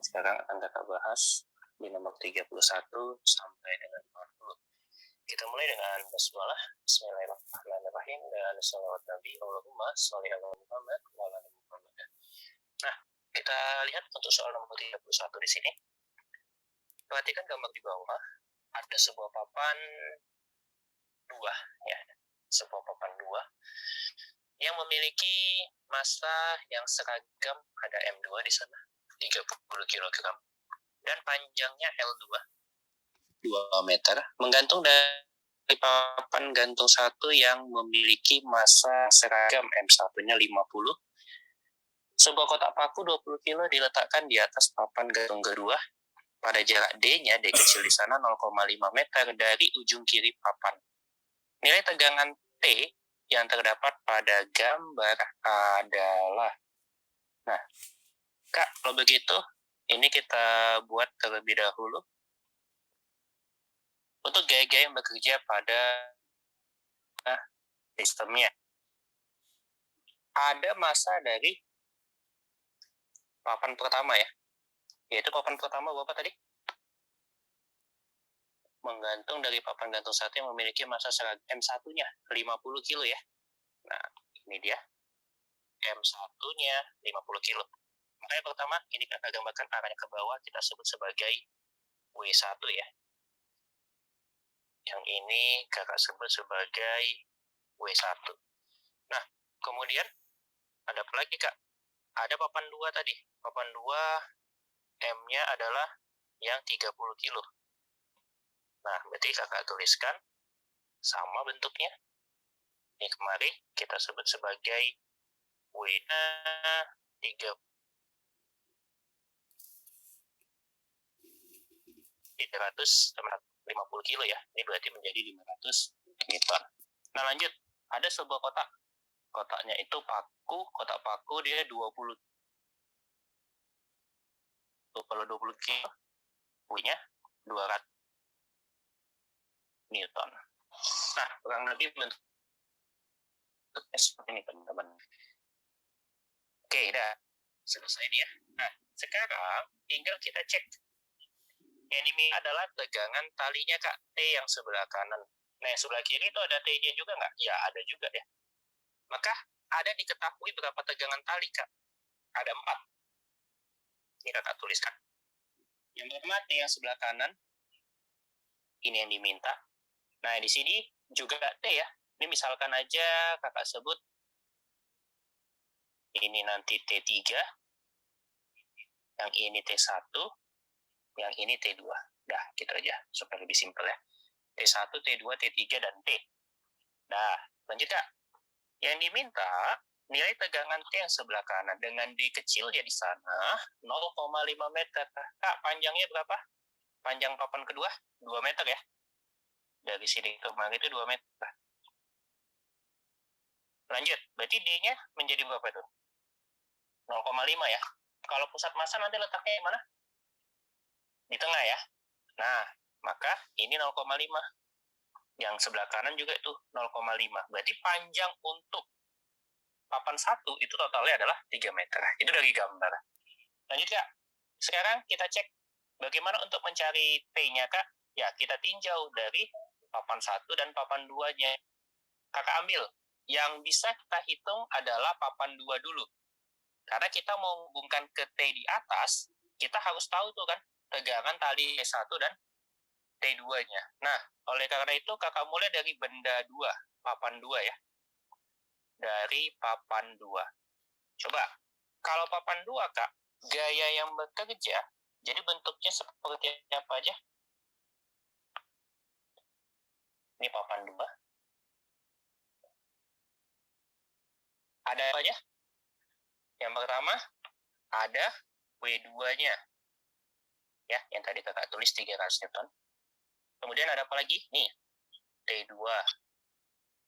sekarang akan kakak bahas di nomor 31 sampai dengan 40. Kita mulai dengan basmalah. Bismillahirrahmanirrahim dan salawat Nabi Allahumma sholli ala Muhammad wa ala Muhammad. Nah, kita lihat untuk soal nomor 31 di sini. Perhatikan gambar di bawah. Ada sebuah papan 2 ya. Sebuah papan 2 yang memiliki massa yang seragam, ada M2 di sana, 30 kg, dan panjangnya L2, 2 meter, menggantung dari papan gantung 1 yang memiliki massa seragam M1-nya 50. Sebuah kotak paku 20 kg diletakkan di atas papan gantung kedua pada jarak D-nya, D kecil di sana 0,5 meter dari ujung kiri papan. Nilai tegangan T yang terdapat pada gambar adalah. Nah, Kak, kalau begitu, ini kita buat terlebih dahulu. Untuk gaya-gaya yang bekerja pada sistemnya. Ada massa dari papan pertama ya. Yaitu papan pertama berapa tadi? Menggantung dari papan gantung 1 yang memiliki massa seragam M1-nya 50 kg ya. Nah, ini dia. M1-nya 50 kg. Makanya pertama, ini kakak gambarkan arahnya ke bawah, kita sebut sebagai W1 ya. Yang ini kakak sebut sebagai W1. Nah, kemudian ada apa lagi, Kak? Ada papan 2 tadi. Papan 2 M-nya adalah yang 30 kg. Nah, berarti kakak tuliskan sama bentuknya. Ini kemarin kita sebut sebagai W350 kg ya. Ini berarti menjadi 500 Newton. Nah, lanjut. Ada sebuah kotak. Kotaknya itu paku, kotak paku dia 20. Kalau 20 kg punya 200 Newton. Nah, kurang lebih bentuknya seperti ini, teman-teman. Oke, dah. Selesai dia. Nah, sekarang tinggal kita cek. Yang ini adalah tegangan talinya, Kak. T yang sebelah kanan. Nah, yang sebelah kiri itu ada T-nya juga nggak? Ya, ada juga ya. Maka ada diketahui berapa tegangan tali, Kak? Ada 4. Ini kakak tuliskan. Yang pertama, T yang sebelah kanan. Ini yang diminta. Nah, di sini juga T ya. Ini misalkan aja kakak sebut ini nanti T3, yang ini T1, yang ini T2. Dah, gitu aja, supaya lebih simpel ya. T1, T2, T3, dan T. Nah, lanjut Kak. Yang diminta, nilai tegangan T yang sebelah kanan dengan D kecil ya di sana, 0,5 meter. Kak, panjangnya berapa? Panjang papan kedua, 2 meter ya. Dari sini ke kemarin itu 2 meter. Lanjut, berarti D-nya menjadi berapa itu? 0,5 ya. Kalau pusat massa nanti letaknya di mana? Di tengah ya. Nah, maka ini 0,5. Yang sebelah kanan juga itu 0,5. Berarti panjang untuk papan 1 itu totalnya adalah 3 meter. Itu dari gambar. Lanjut Kak. Sekarang kita cek bagaimana untuk mencari T-nya Kak. Ya, kita tinjau dari papan 1 dan papan 2-nya. Kakak ambil. Yang bisa kita hitung adalah papan 2 dulu. Karena kita mau menghubungkan ke T di atas, kita harus tahu tuh kan, tegangan tali T1 dan T2-nya. Nah, oleh karena itu kakak mulai dari benda 2, papan 2 ya. Dari papan 2. Coba, kalau papan 2 Kak, gaya yang bekerja, jadi bentuknya seperti apa aja? Ini papan 2. Ada apa aja? Yang pertama, ada W2-nya. Ya, yang tadi kakak tulis 300 Newton. Kemudian ada apa lagi? Nih, T2.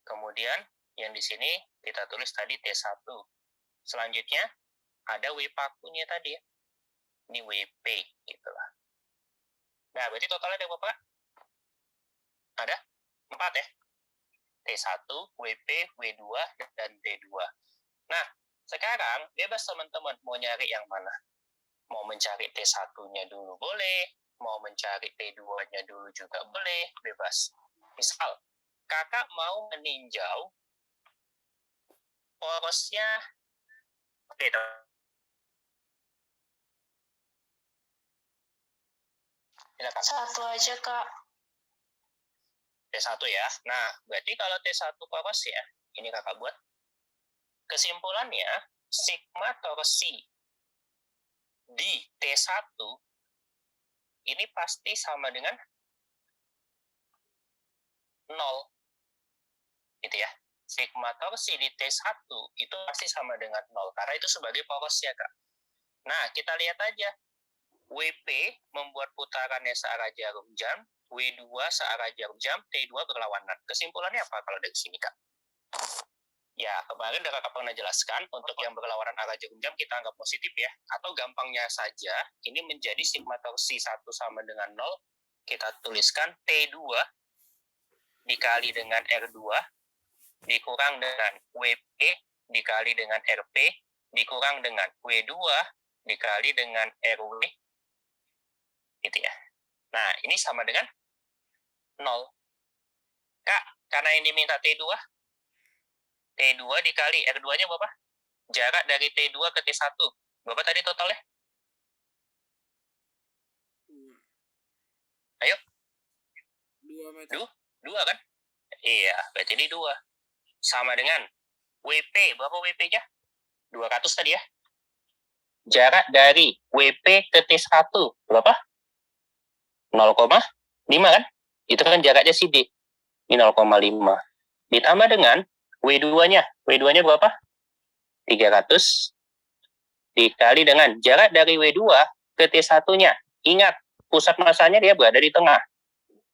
Kemudian yang di sini kita tulis tadi T1. Selanjutnya ada W pakunya tadi ya. Ini WP gitulah. Nah, berarti totalnya ada berapa? Ada 4 ya. T1, WP, W2, dan T2. Nah, sekarang bebas teman-teman mau nyari yang mana. Mau mencari T1-nya dulu boleh, mau mencari T2-nya dulu juga boleh, bebas. Misal, kakak mau meninjau porosnya, oke, silakan. Satu aja, Kak. T1 ya. Nah, berarti kalau T1 poros ya, ini kakak buat. Kesimpulannya, sigma torsi di T1 ini pasti sama dengan 0. Gitu ya. Sigma torsi di T1 itu pasti sama dengan 0. Karena itu sebagai porosnya, Kak. Nah, kita lihat aja. WP membuat putarannya searah jarum jam, W2 searah jarum jam, T2 berlawanan. Kesimpulannya apa kalau dari sini, Kak? Ya, kemarin udah kakak pernah jelaskan, untuk yang berlawanan arah jarum jam kita anggap positif ya. Atau gampangnya saja, ini menjadi sigma torsi 1 sama dengan 0, kita tuliskan T2 dikali dengan R2 dikurang dengan WP dikali dengan RP dikurang dengan W2 dikali dengan RW, gitu ya. Nah, ini sama dengan 0. Kak, karena ini minta T2 dikali R2-nya berapa? Jarak dari T2 ke T1. Berapa tadi totalnya? 2. Ayo. 2 meter. 2 kan? Iya, berarti ini 2. Sama dengan WP. Berapa WP-nya? 200 tadi ya. Jarak dari WP ke T1 berapa? 0,5 kan? Itu kan jaraknya si D. Ini 0,5. Ditambah dengan W2-nya. W2-nya berapa? 300 dikali dengan jarak dari W2 ke T1-nya. Ingat, pusat masanya dia berada di tengah.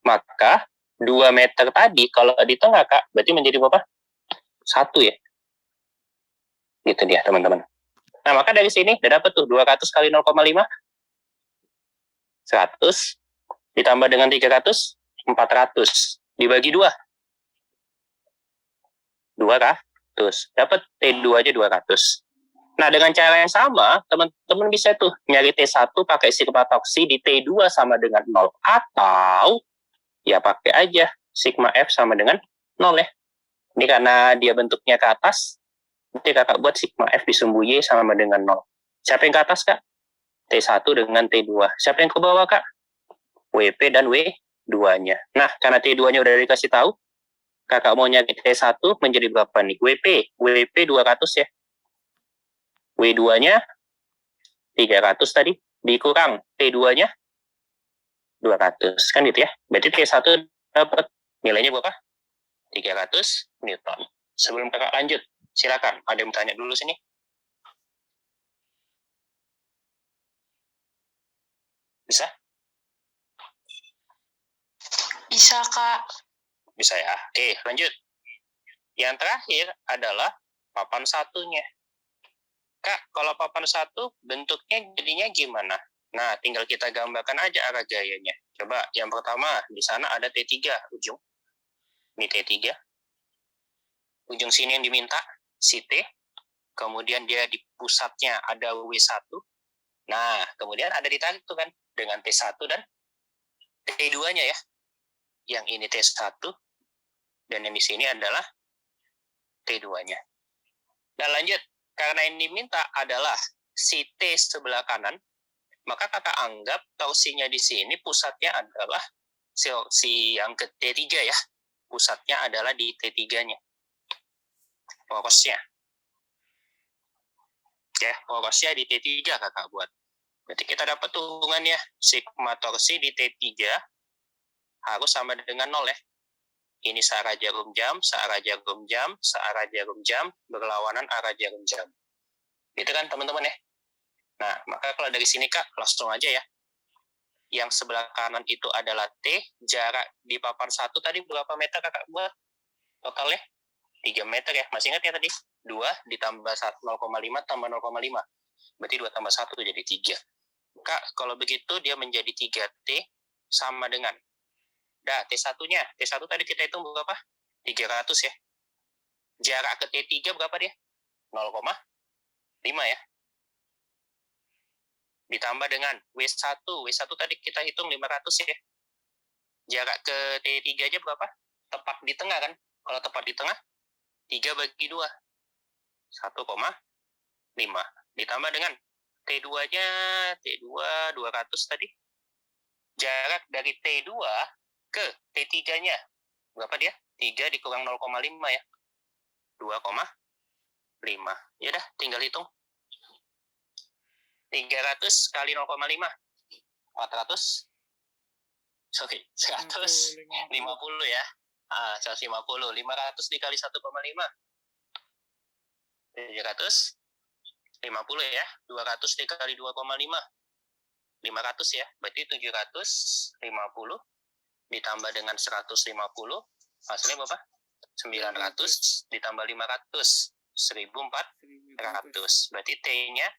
Maka 2 meter tadi kalau di tengah, Kak, berarti menjadi berapa? 1 ya. Gitu dia, teman-teman. Nah, maka dari sini udah dapat tuh 200 kali 0,5. 100 ditambah dengan 300, 400. Dibagi 2. 200. Dapat T2 aja 200. Nah, dengan cara yang sama, teman-teman bisa tuh nyari T1 pakai sigma torsi di T2 sama dengan 0. Atau, ya pakai aja sigma F sama dengan 0 ya. Ini karena dia bentuknya ke atas, nanti kakak buat sigma F di sumbu Y sama dengan 0. Siapa yang ke atas, Kak? T1 dengan T2. Siapa yang ke bawah, Kak? WP dan W2-nya. Nah, karena T2-nya udah dikasih tahu, kakak mau nyari T1 menjadi berapa nih? WP 200 ya. W2-nya 300 tadi, dikurang T2-nya 200. Kan gitu ya. Berarti T1 dapat nilainya berapa? 300 Newton. Sebelum kakak lanjut, silakan. Ada yang tanya dulu sini? Bisa? Bisa, Kak. Bisa ya. Oke, lanjut. Yang terakhir adalah papan satunya. Kak, kalau papan satu bentuknya jadinya gimana? Nah, tinggal kita gambarkan aja arah gayanya. Coba, yang pertama, di sana ada T3 ujung. Ini T3. Ujung sini yang diminta, si T. Kemudian dia di pusatnya ada W1. Nah, kemudian ada ditarik tuh kan, dengan T1 dan T2-nya ya. Yang ini T1, dan yang di sini adalah T2-nya. Dan lanjut, karena yang diminta adalah si T sebelah kanan, maka kakak anggap torsinya di sini pusatnya adalah si yang ke T3 ya. Pusatnya adalah di T3-nya. Porosnya. Ya, porosnya di T3 kakak buat. Berarti kita dapat tuh hubungannya. Sigma torsi di T3 harus sama dengan 0 ya. Ini searah jarum jam, searah jarum jam, searah jarum jam, berlawanan arah jarum jam. Gitu kan teman-teman ya. Nah, maka kalau dari sini Kak, langsung aja ya. Yang sebelah kanan itu adalah T, jarak di papan 1 tadi berapa meter Kakak buat? Totalnya 3 meter ya. Masih ingat ya tadi? 2 ditambah 0,5 tambah 0,5. Berarti 2 tambah 1 jadi 3. Kak, kalau begitu dia menjadi 3T sama dengan T1-nya. T1 tadi kita hitung berapa? 300 ya. Jarak ke T3 berapa dia? 0,5 ya. ditambah dengan W1. W1 tadi kita hitung 500 ya. Jarak ke T3 aja berapa? Tepat di tengah kan? Kalau tepat di tengah, 3 bagi 2. 1,5. Ditambah dengan T2-nya, T2 200 tadi. Jarak dari T2 ke T3-nya. Berapa dia? 3 dikurang 0,5 ya. 2,5. Ya dah, tinggal hitung. 300 kali 0,5. 400. Sorry, 150 ya. 150. 500 dikali 1,5. 750 ya. 200 dikali 2,5. 500 ya. Berarti 750 ditambah dengan 150. Hasilnya berapa? 900 ditambah 500. 1400. Berarti T-nya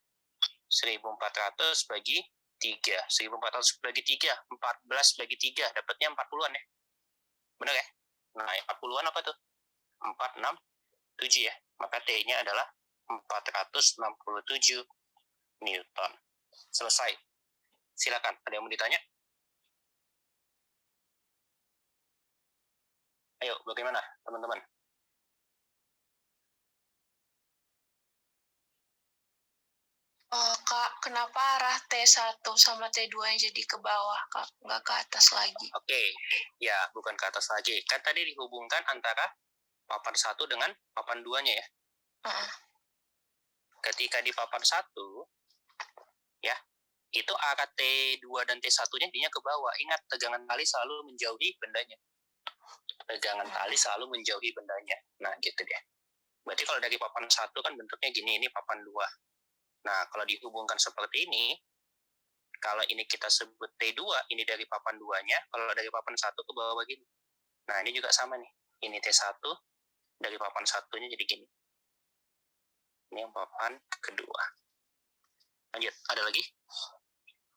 1400 bagi 3. 1400 bagi 3. 14 bagi 3. Dapatnya 40-an ya. Benar ya? Nah, 40-an apa tuh? 467 ya. Maka T-nya adalah 467 Newton. Selesai. Silakan, ada yang mau ditanya? Ayo, bagaimana teman-teman? Kak, kenapa arah T1 sama T2 yang jadi ke bawah, Kak? Nggak ke atas lagi. Oke, ya bukan ke atas lagi. Kan tadi dihubungkan antara papan 1 dengan papan 2-nya ya. Ketika di papan 1, ya, itu arah T2 dan T1-nya jadinya ke bawah. Ingat, tegangan tali selalu menjauhi bendanya. Tegangan tali selalu menjauhi bendanya. Nah, gitu deh. Berarti kalau dari papan 1 kan bentuknya gini, ini papan 2. Nah, kalau dihubungkan seperti ini, kalau ini kita sebut T2, ini dari papan 2-nya, kalau dari papan 1 ke bawah begini. Nah, ini juga sama nih. Ini T1, dari papan 1-nya jadi gini. Ini yang papan kedua. Lanjut, ada lagi?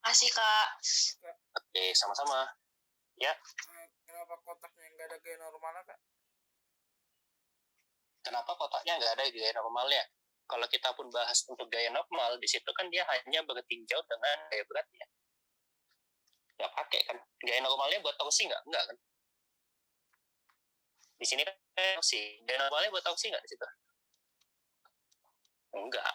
Masih, Kak. Oke, sama-sama. Ya. Kenapa kotaknya nggak ada gaya normalnya, Kak? Kenapa kotaknya nggak ada gaya normalnya? Kalau kita pun bahas untuk gaya normal, di situ kan dia hanya bertinjau dengan gaya beratnya. Nggak pakai kan? Gaya normalnya buat torsi nggak? Nggak kan? Di sini kan torsi. Gaya normalnya buat torsi nggak di situ? Enggak.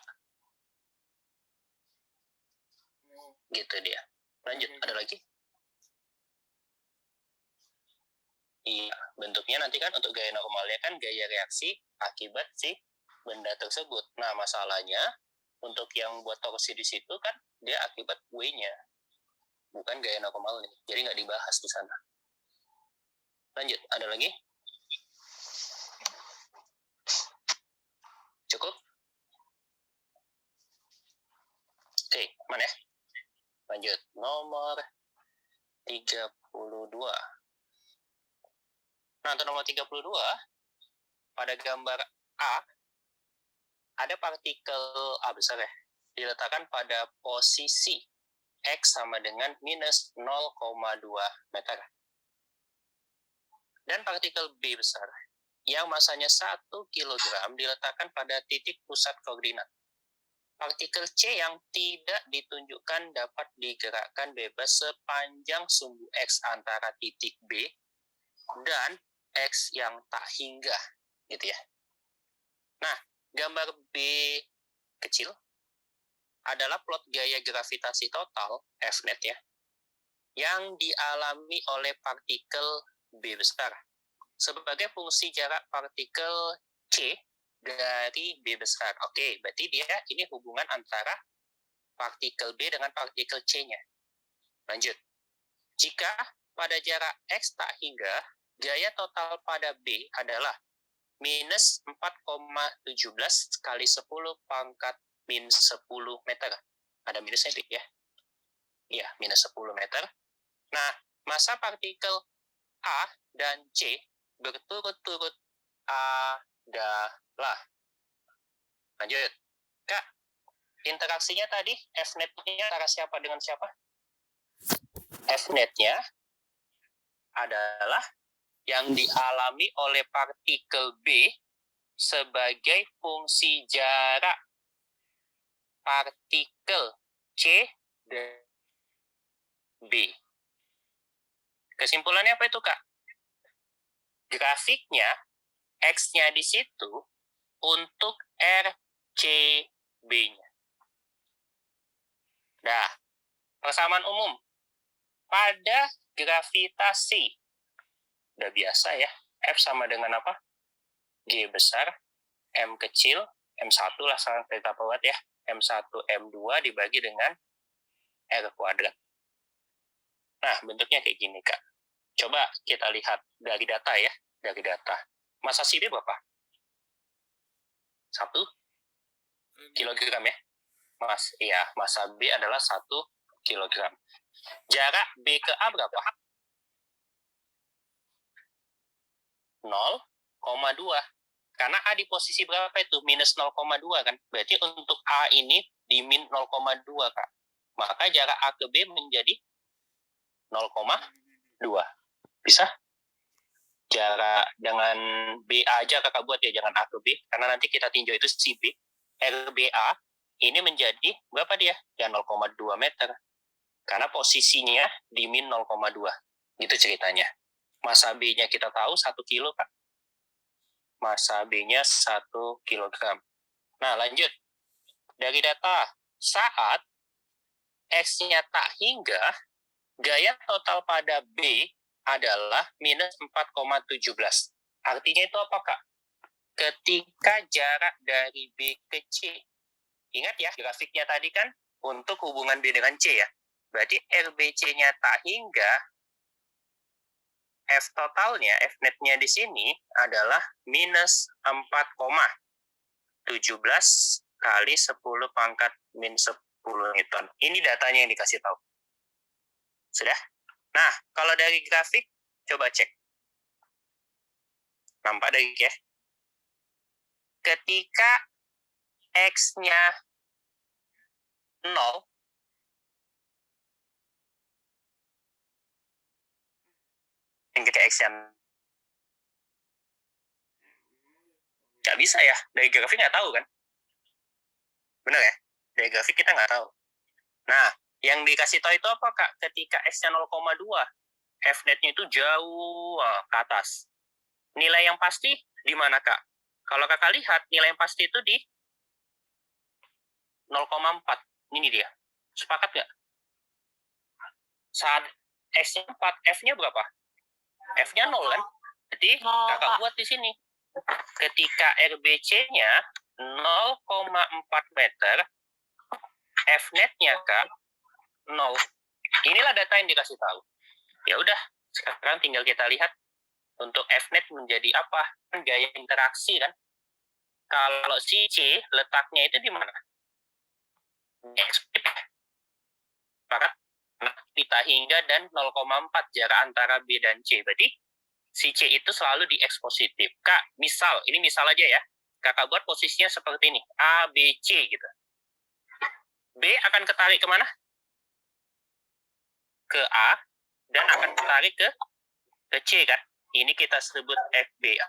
Gitu dia. Lanjut, ada lagi? Iya, bentuknya nanti kan untuk gaya normalnya kan gaya reaksi akibat si benda tersebut. Nah, masalahnya untuk yang buat torsi di situ kan dia akibat W-nya, bukan gaya normal nih. Jadi nggak dibahas di sana. Lanjut, ada lagi? Cukup? Oke, mana ya? Lanjut, nomor 32. Nah, untuk nomor 32, pada gambar A, ada partikel A besar ya, diletakkan pada posisi X sama dengan minus 0,2 meter. Dan partikel B besar, yang masanya 1 kg diletakkan pada titik pusat koordinat. Partikel C yang tidak ditunjukkan dapat digerakkan bebas sepanjang sumbu X antara titik B dan X yang tak hingga, gitu ya. Nah, gambar B kecil adalah plot gaya gravitasi total, Fnet ya, yang dialami oleh partikel B besar sebagai fungsi jarak partikel C dari B besar. Oke, berarti dia ini hubungan antara partikel B dengan partikel C-nya. Lanjut. Jika pada jarak X tak hingga, gaya total pada B adalah minus 4,17 kali 10 pangkat min 10 meter. Ada minusnya ya? Iya, minus 10 meter. Nah, massa partikel A dan C berturut-turut adalah. Lanjut. Kak, interaksinya tadi Fnet-nya antara siapa dengan siapa? Fnet-nya adalah yang dialami oleh partikel B sebagai fungsi jarak partikel C B. Kesimpulannya apa itu, Kak? Grafiknya, X-nya di situ untuk RCB-nya. Nah, persamaan umum. Pada gravitasi, udah biasa ya, F sama dengan apa? G besar, M kecil, M1 lah sekarang kita buat ya. M1, M2 dibagi dengan R kuadrat. Nah, bentuknya kayak gini, Kak. Coba kita lihat dari data ya, dari data. Massa si B berapa? 1 kilogram ya. Massa B adalah 1 kilogram. Jarak B ke A berapa? 0,2. Karena A di posisi berapa itu? Minus 0,2 kan? Berarti untuk A ini di min 0,2, Kak. Maka jarak A ke B menjadi 0,2. Bisa? Jarak dengan B aja kakak buat ya, jangan A ke B. Karena nanti kita tinjau itu si B. RBA ini menjadi berapa dia? Ya 0,2 meter. Karena posisinya di min 0,2. Gitu ceritanya. Massa B-nya kita tahu 1 kilo, Kak. Massa B-nya 1 kilogram. Nah, lanjut. Dari data, saat X-nya tak hingga, gaya total pada B adalah minus 4,17. Artinya itu apa, Kak? Ketika jarak dari B ke C. Ingat ya, grafiknya tadi kan untuk hubungan B dengan C ya. Berarti RBC-nya tak hingga, F totalnya, F netnya di sini adalah minus 4,17 kali 10 pangkat min 10 Newton. Ini datanya yang dikasih tahu. Sudah? Nah, kalau dari grafik, coba cek. Nampak dari ya? Ketika X-nya 0, yang ketika X-nya nggak bisa ya, dari grafik nggak tahu kan? Benar ya? Dari grafik kita nggak tahu. Nah, yang dikasih tahu itu apa, Kak? Ketika X-nya 0,2, F-net-nya itu jauh ke atas. Nilai yang pasti di mana, Kak? Kalau Kakak lihat, nilai yang pasti itu di 0,4. Ini dia. Sepakat nggak? Saat X-nya 4, F-nya berapa? F-nya 0 kan? Jadi, Kakak buat di sini. Ketika RBC-nya 0,4 meter, F-net-nya, Kak, 0. Inilah data yang dikasih tahu. Ya udah, sekarang tinggal kita lihat untuk F-net menjadi apa? Gaya interaksi kan? Kalau si C letaknya itu di mana? X. Maka kita hingga dan 0,4 jarak antara B dan C. Berarti si C itu selalu di X positif. Kak, ini misal aja ya. Kakak buat posisinya seperti ini. A, B, C gitu. B akan ketarik kemana? Ke A dan akan ketarik ke C kan? Ini kita sebut FBA,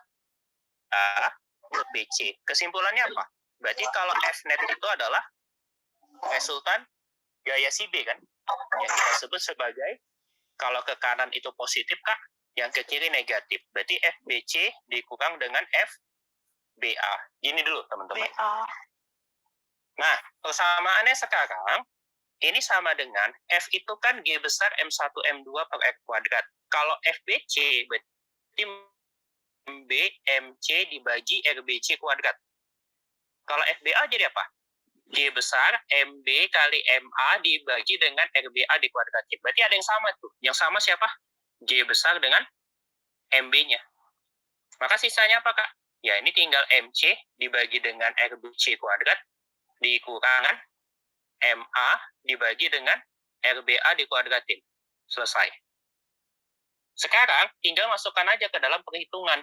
BC. Kesimpulannya apa? Berarti kalau F-net itu adalah resultan gaya si B kan? Yang kita sebut sebagai kalau ke kanan itu positif, Kak, yang ke kiri negatif. Berarti FBC dikurang dengan FBA. Gini dulu, teman-teman. Nah, persamaannya sekarang, ini sama dengan F itu kan G besar M1, M2 per R kuadrat. Kalau FBC berarti MB, MC dibagi RBC kuadrat. Kalau FBA jadi apa? G besar MB kali MA dibagi dengan RBA dikuadratin. Berarti ada yang sama tuh. Yang sama siapa? G besar dengan MB-nya. Maka sisanya apa, Kak? Ya, ini tinggal MC dibagi dengan RBC kuadrat dikurangan MA dibagi dengan RBA dikuadratin. Selesai. Sekarang tinggal masukkan aja ke dalam perhitungan.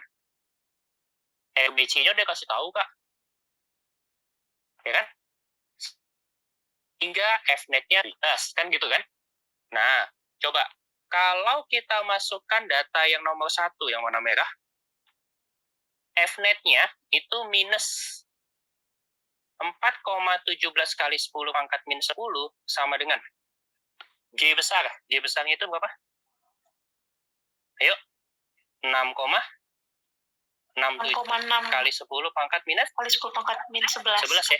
RBC-nya udah kasih tahu, Kak. Ya kan? Hingga F-net-nya kan gitu kan? Nah, coba. Kalau kita masukkan data yang nomor 1, yang warna merah, F-net-nya itu minus 4,17 kali 10 pangkat min 10 sama dengan J besarnya itu berapa? Ayo. 6,67 kali 10 pangkat minus? Kali 10 pangkat min 11. 11 ya?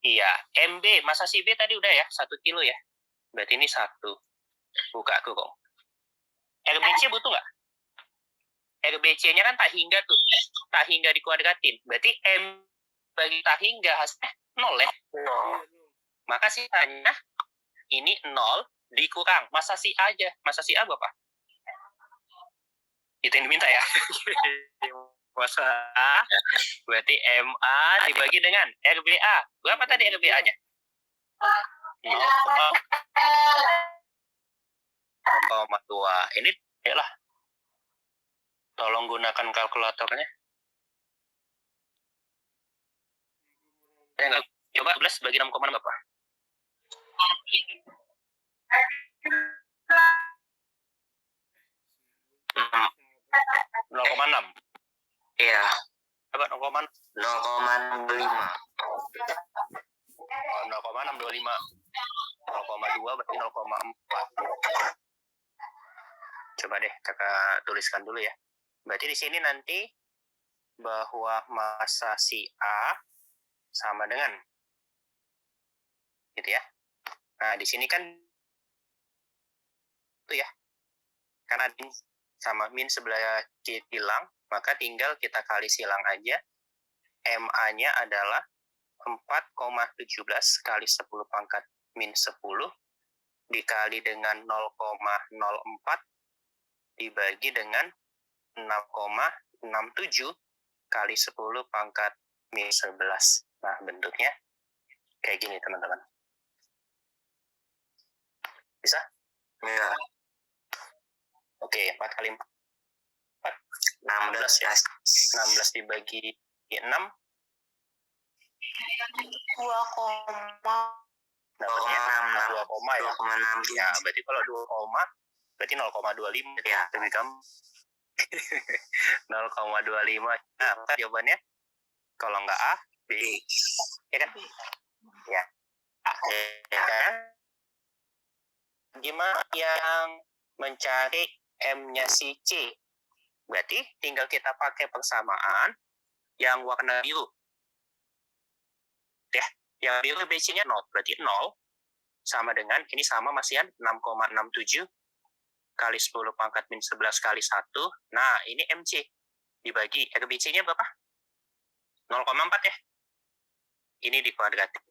Iya. MB, masa si B tadi udah ya? 1 kilo ya? Berarti ini 1. Buka aku kok. RBC butuh nggak? RBC-nya kan tak hingga tuh. Tak hingga dikuadratin. Berarti M bagi tak hingga hasilnya 0 ya? 0. Maka sisanya ini 0 dikurang. Masa si A aja. Masa si A berapa? Itu yang diminta ya. Masa A berarti MA dibagi dengan RBA. Berapa tadi RBA-nya? 0,2. Ini ya lah. Tolong gunakan kalkulatornya. Enggak. Coba 11 bagi 6,6 berapa? 0,6. Iya. Coba 0,5. 0,625. 0,2 berarti 0,4. Coba deh kakak tuliskan dulu ya. Berarti di sini nanti bahwa massa si A sama dengan gitu ya. Nah, di sini kan itu ya. Karena sama min sebelah kiri silang, maka tinggal kita kali silang aja. MA-nya adalah 4,17 kali 10 pangkat min 10 dikali dengan 0,04 dibagi dengan 6,67 kali 10 pangkat min 11. Nah, bentuknya kayak gini, teman-teman. Bisa? Ya. Oke, 4 kali 4. 16 ya. 16 dibagi 6. 2, dapatnya 2 koma ya. 2,6. Ya, berarti kalau 2 koma, berarti 0,25 ya. Lebih gampang. 0,25. Nah, apa jawabannya? Kalau nggak A, B. Ya kan? Ya. Ya kan? Gimana yang mencari M-nya si C? Berarti tinggal kita pakai persamaan yang warna biru. Ya, yang biru BC-nya 0. Berarti 0 sama dengan, ini sama masihan 6,67 kali 10 pangkat min 11 kali 1. Nah, ini MC. Dibagi, RBC-nya berapa? 0,4 ya. Ini dikuadratin.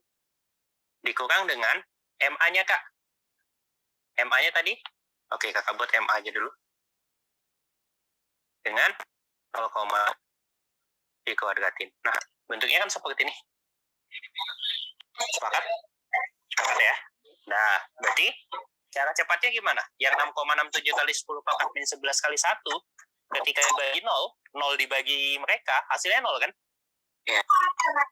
Dikurang dengan MA-nya, Kak. MA-nya tadi? Oke, kakak buat MA aja dulu. Dengan 0, dikuadratin. Nah, bentuknya kan seperti ini. Sepakat? Sepakat ya? Nah, berarti cara cepatnya gimana? Yang 6,67 kali 10 pangkat min 11 kali 1, ketika dibagi 0, 0 dibagi mereka, hasilnya 0 kan? Ya.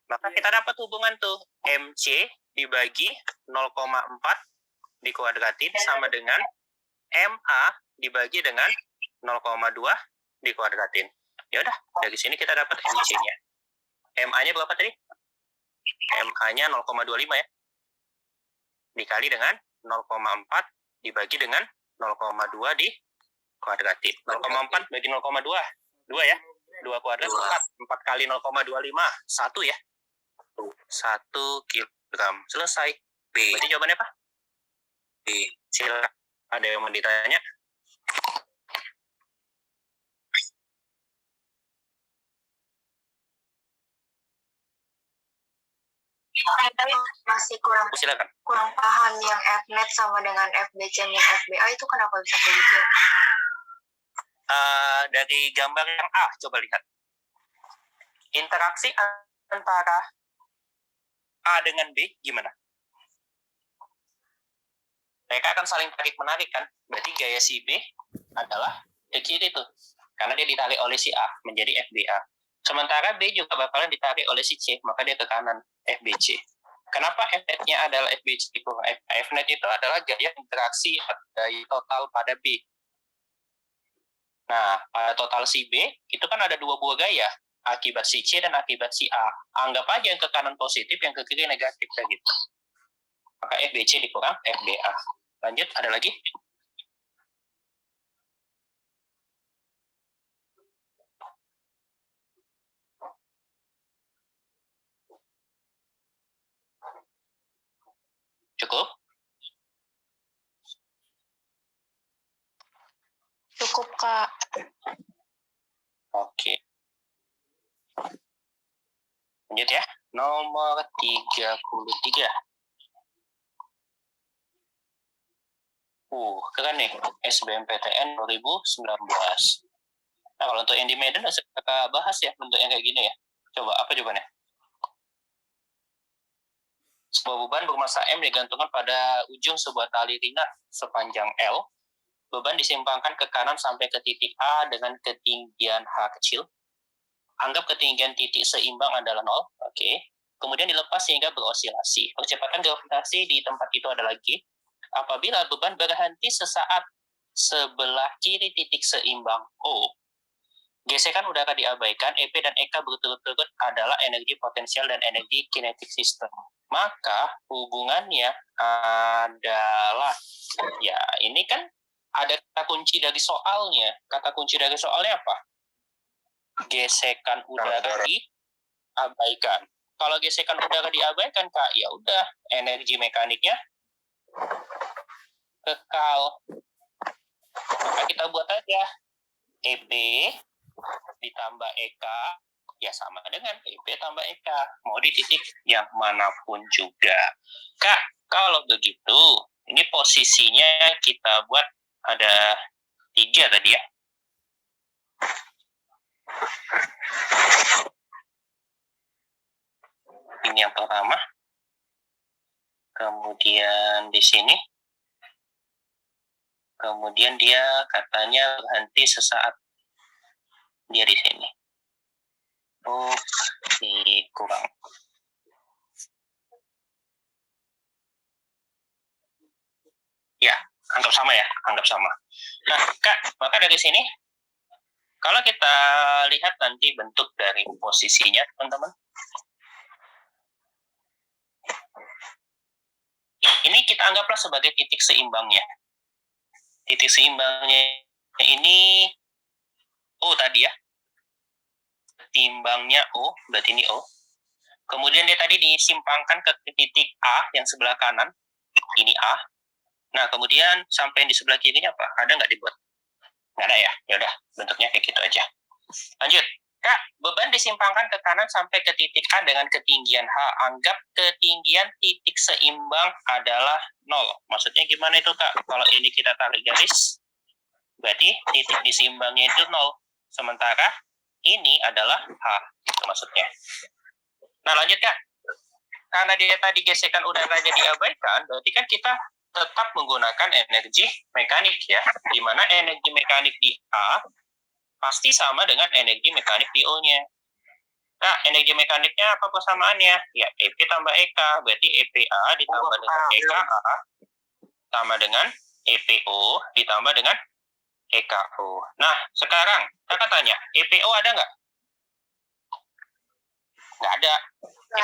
Maka kita dapat hubungan tuh. MC dibagi 0,4 dikuadratin sama dengan MA dibagi dengan 0,2 dikuadratin. Ya udah, dari sini kita dapat MC-nya. MA-nya berapa tadi? MA-nya 0,25 ya. Dikali dengan 0,4 dibagi dengan 0,2 dikuadratin. 0,4 bagi 0,2. 2 ya. 2 kuadrat 4 kali 0,25. 1 ya. 1 kilogram. Selesai. B. Berarti jawabannya apa? B. Silakan. Ada yang mau ditanya? Masih kurang paham yang Fnet sama dengan FBC min FBA itu kenapa bisa kayak gitu? Dari gambar yang A, coba lihat. Interaksi antara A dengan B gimana? Mereka akan saling tarik-menarik kan? Berarti gaya si B adalah ke kiri tuh. Karena dia ditarik oleh si A menjadi FBA. Sementara B juga bakalan ditarik oleh si C, maka dia ke kanan, FBC. Kenapa Fnet-nya adalah FBC? Fnet itu adalah gaya interaksi dari total pada B. Nah, pada total si B, itu kan ada 2 buah gaya, akibat si C dan akibat si A. Anggap aja yang ke kanan positif, yang ke kiri negatif, kayak gitu. Maka FBC dikurang FBA. Lanjut, ada lagi? Cukup? Cukup, Kak. Oke. Lanjut ya. Nomor 33. Keren nih. SBMPTN 2019. Nah, kalau untuk yang di Medan kita bahas ya bentuk yang kayak gini ya. Coba, apa jawabannya? Sebuah beban bermassa M digantungkan pada ujung sebuah tali ringan sepanjang L. Beban disimpangkan ke kanan sampai ke titik A dengan ketinggian H kecil. Anggap ketinggian titik seimbang adalah 0. Oke. Kemudian dilepas sehingga berosilasi. Percepatan gravitasi di tempat itu adalah G. Apabila beban berhenti sesaat sebelah kiri titik seimbang O, gesekan udara diabaikan, EP dan EK berturut-turut adalah energi potensial dan energi kinetik sistem. Maka hubungannya adalah, ya ini kan ada kata kunci dari soalnya. Kata kunci dari soalnya apa? Gesekan udara diabaikan. Kalau gesekan udara diabaikan, Kak, ya udah energi mekaniknya kekal. Maka kita buat aja EP ditambah EK ya sama dengan EP tambah EK. Mau di titik yang manapun juga. Kak, kalau begitu, ini posisinya kita buat ada 3 tadi ya. Ini yang pertama. Kemudian di sini. Kemudian dia katanya berhenti sesaat dia di sini. Ini kurang. Ya, anggap sama ya, anggap sama. Nah, Kak, maka dari sini, kalau kita lihat nanti bentuk dari posisinya, teman-teman. Ini kita anggaplah sebagai titik seimbangnya. Titik seimbangnya ini O tadi ya. Timbangnya O, berarti ini O. Kemudian dia tadi disimpangkan ke titik A yang sebelah kanan. Ini A. Nah, kemudian sampai di sebelah kirinya apa? Ada nggak dibuat? Nggak ada ya? Ya udah, bentuknya kayak gitu aja. Lanjut. Kak, beban disimpangkan ke kanan sampai ke titik A dengan ketinggian H. Anggap ketinggian titik seimbang adalah 0. Maksudnya gimana itu, Kak? Kalau ini kita tarik garis, berarti titik diseimbangnya itu 0. Sementara ini adalah H. Itu maksudnya. Nah, lanjut, Kak. Karena dia tadi gesekan udara jadi diabaikan, berarti kan kita tetap menggunakan energi mekanik ya. Di mana energi mekanik di A pasti sama dengan energi mekanik di O-nya. Nah, energi mekaniknya apa persamaannya? Ya, EP tambah EK. Berarti EPA ditambah dengan EKA sama dengan EPO ditambah dengan EKO. Nah, sekarang kakak tanya, EPO ada nggak? Nggak ada. Ya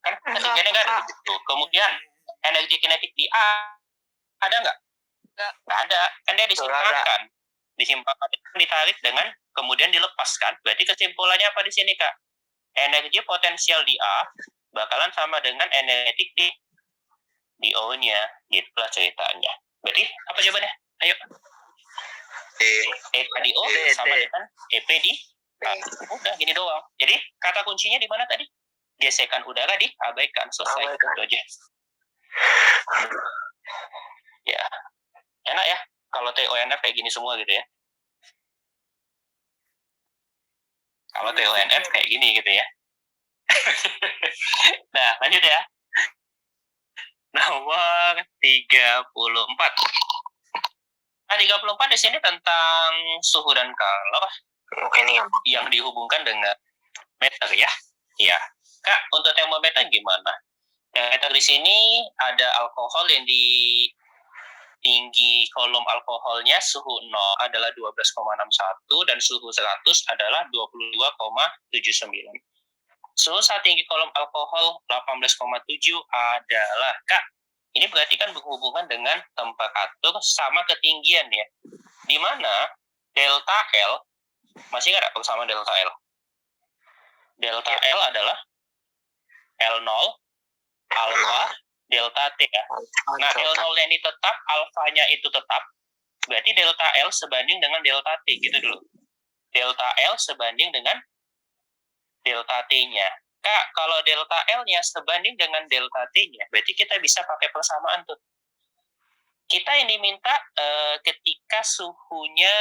kan ketiganya nggak ada di situ. Kemudian energi kinetik di A ada nggak? Nggak ada. Kan dia disimpangkan. Disimpangkan ditarik dengan kemudian dilepaskan. Berarti kesimpulannya apa di sini, Kak? Energi potensial di A bakalan sama dengan energi di O-nya. Gitulah ceritanya. Berarti apa jawabannya? Ayo. EP di O sama dengan EP di A. Udah gini doang. Jadi kata kuncinya di mana tadi? Gesekan udara diabaikan. Selesai. Itu aja. Ya. Enak ya kalau TONF kayak gini semua gitu ya. Kalau TONF kayak gini gitu ya. Nah, lanjut ya. Nomor 34. Nah, 34 di sini tentang suhu dan kalor. Oke nih yang dihubungkan dengan meter ya. Iya. Kak, untuk termometer gimana? Termometer di sini ada alkohol yang di tinggi kolom alkoholnya suhu 0 adalah 12,61 dan suhu 100 adalah 22,79. Suhu saat tinggi kolom alkohol 18,7 adalah, Kak, Ini berarti kan berhubungan dengan temperatur sama ketinggian ya. Di mana delta L, masih nggak ada persamaan delta L? Delta L adalah L0, alfa, delta T ya. Nah, L0-nya ini tetap, alfanya itu tetap, berarti delta L sebanding dengan delta T, gitu dulu. Delta L sebanding dengan delta T-nya. Kak, kalau delta L-nya sebanding dengan delta T-nya, berarti kita bisa pakai persamaan tuh. Kita ini minta ketika suhunya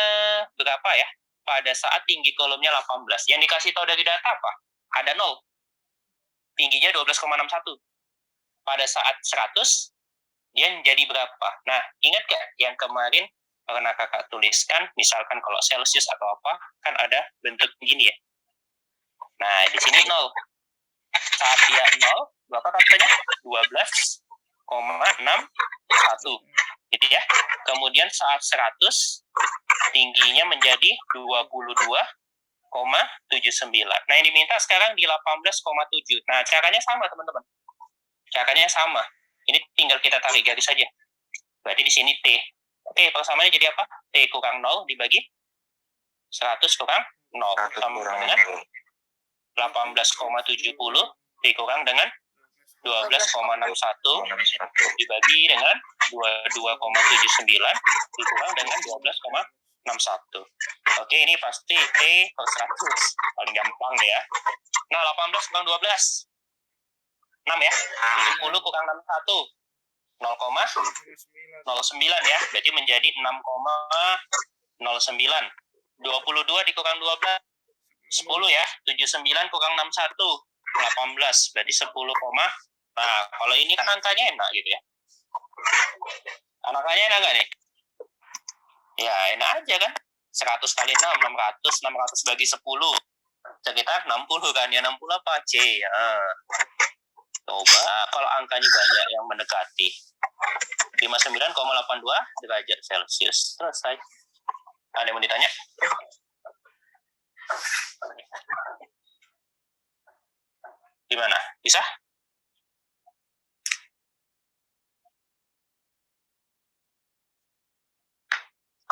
berapa ya? Pada saat tinggi kolomnya 18. Yang dikasih tahu dari data apa? Ada 0. Tingginya 12,61. Pada saat 100, dia menjadi berapa? Nah, ingat gak yang kemarin pernah kakak tuliskan, misalkan kalau Celsius atau apa, kan ada bentuk begini ya. Nah, di sini 0. Saat dia 0, berapa katanya? 12,61. Gitu ya. Kemudian saat 100, tingginya menjadi 22,79. Nah, yang diminta sekarang di 18,7. Nah, caranya sama, teman-teman. Caranya sama. Ini tinggal kita tarik garis saja. Berarti di sini T. Oke, persamaannya jadi apa? T kurang 0 dibagi 100 kurang 0. Sama dengan 18,70 dikurang dengan 12,61 dibagi dengan 22,79 dikurang dengan 12,61. Oke, ini pasti T per 100. Paling gampang ya. Nah, 18 kurang 12. 6 ya. 70 kurang 61. 0,09 ya. Berarti menjadi 6,09. 22 dikurang 12. 10 ya. 79 kurang 61. 18. Berarti 10, nah, kalau ini kan angkanya enak gitu ya. Angkanya enak nggak nih? Ya, enak aja kan. 100 kali 6, 600. 600 bagi 10. Sekitar 60 kan. Ya, 60 apa? C. Ya. Coba kalau angkanya banyak yang mendekati. 59,82 derajat Celcius. Selesai. Ada yang mau ditanya? Gimana? Bisa?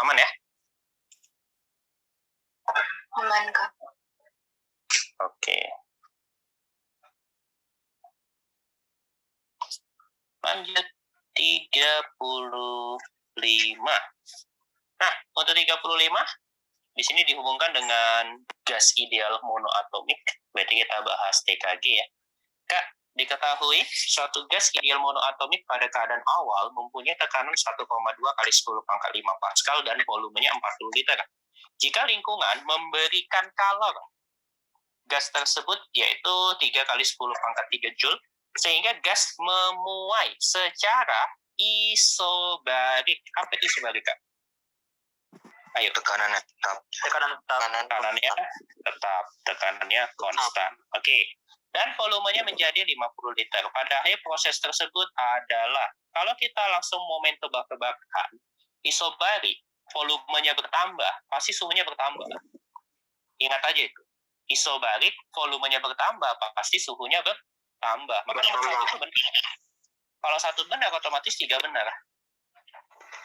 Aman ya? Aman, Kak. Oke. Lanjut 35. Nah, untuk 35 di sini dihubungkan dengan gas ideal monoatomik. Berarti kita bahas TKG ya. Kak, diketahui suatu gas ideal monoatomik pada keadaan awal mempunyai tekanan 1,2 kali 10 pangkat 5 Pascal dan volumenya 40 liter. Jika lingkungan memberikan kalor gas tersebut yaitu 3 kali 10 pangkat 3 Joule, sehingga gas memuai secara isobarik. Apa itu isobarik, Kak? Ayo. Tekanannya tetap. Tekanannya tetap. Tekanannya konstan. Oke. Dan volumenya menjadi 50 liter. Pada akhir proses tersebut adalah, kalau kita langsung momen tebak-tebakan, isobarik, volumenya bertambah, pasti suhunya bertambah. Ingat aja itu. Isobarik, volumenya bertambah, pasti suhunya bertambah. Makanya itu benar. Kalau satu benar, otomatis 3 benar.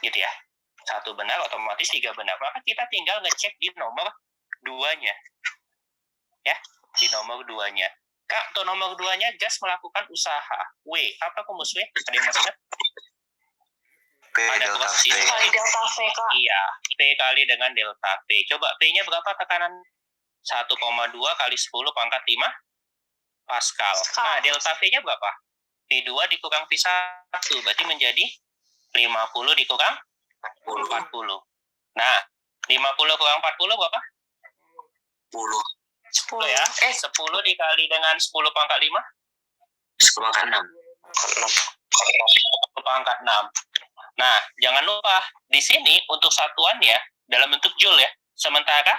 Gitu ya. Satu benar, otomatis 3 benar. Maka kita tinggal ngecek di nomor 2-nya. Ya, di nomor 2-nya. Kak, untuk nomor 2-nya, gas melakukan usaha. W, apa rumus W? Ada yang masih ingat? P Ada delta rumus V. Kali delta V, Kak. Iya, P kali dengan delta V. Coba P-nya berapa tekanan? 1,2 kali 10 pangkat 5 Pascal. Nah, delta V-nya berapa? V2 dikurang V1, berarti menjadi 50 dikurang 40. Nah, 50 kurang 40 berapa? 10. 10 ya. 10 dikali dengan 10 pangkat 5? 10 pangkat 6. 10 pangkat 6. Nah, jangan lupa, di sini untuk satuannya dalam bentuk Joule ya. Sementara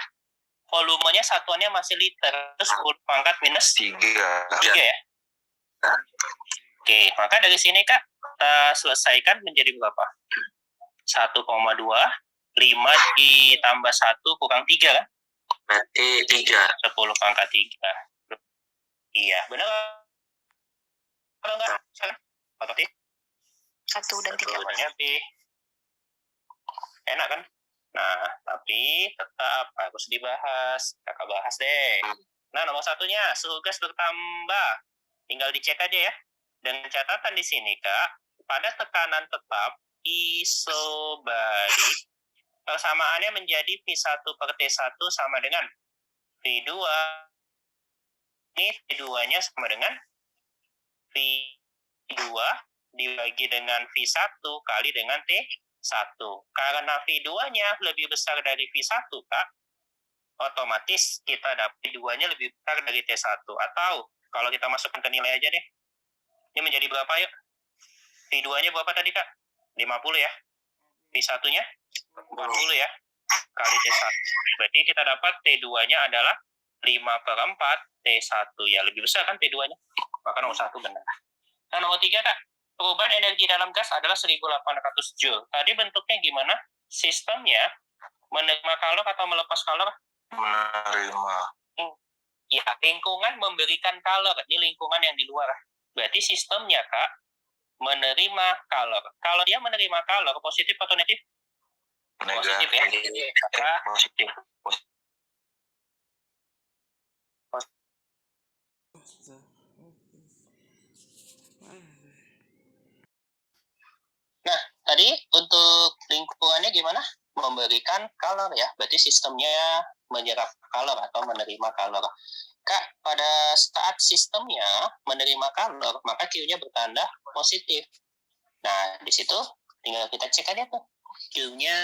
volumenya satuannya masih liter. 10 pangkat minus 3 ya. Oke, maka dari sini Kak, kita selesaikan menjadi berapa? 1,2, 5 ditambah 1 kurang 3 kan? Berarti 3. 10 pangkat 3. Iya, benar. Kalau enggak, otomatis 1 dan 3. Jawabannya B. Enak kan? Nah, tapi tetap harus dibahas. Kakak bahas deh. Nah, nomor satunya, suhu gas bertambah. Tinggal dicek aja ya. Dengan catatan di sini, Kak, pada tekanan tetap isobarik, persamaannya menjadi V1 per T1 sama dengan V2. Ini V2-nya sama dengan V2 dibagi dengan V1 kali dengan T1. Karena V2-nya lebih besar dari V1, Kak, otomatis kita dapat V2-nya lebih besar dari T1. Atau kalau kita masukkan ke nilai aja deh. Ini menjadi berapa yuk? V2-nya berapa tadi, Kak? 50 ya? V1-nya 40 ya? Kali T1. Berarti kita dapat T2-nya adalah 5/4 T1. Ya, lebih besar kan T2-nya? Maka nomor 1 benar. Nah, nomor 3, Kak. Perubahan energi dalam gas adalah 1.800 Joule. Tadi bentuknya gimana? Sistemnya menerima kalor atau melepas kalor? Menerima. Ya, lingkungan memberikan kalor. Ini lingkungan yang di luar. Berarti sistemnya, Kak, menerima kalor. Kalau dia menerima kalor, positif atau negatif? Positif ya. Maka Positif. Nah, tadi untuk lingkungannya gimana? Memberikan kalor ya. Berarti sistemnya menyerap kalor atau menerima kalor. Kak, pada saat sistemnya menerima kalor, maka Q-nya bertanda positif. Nah, di situ tinggal kita cek aja tuh. Q-nya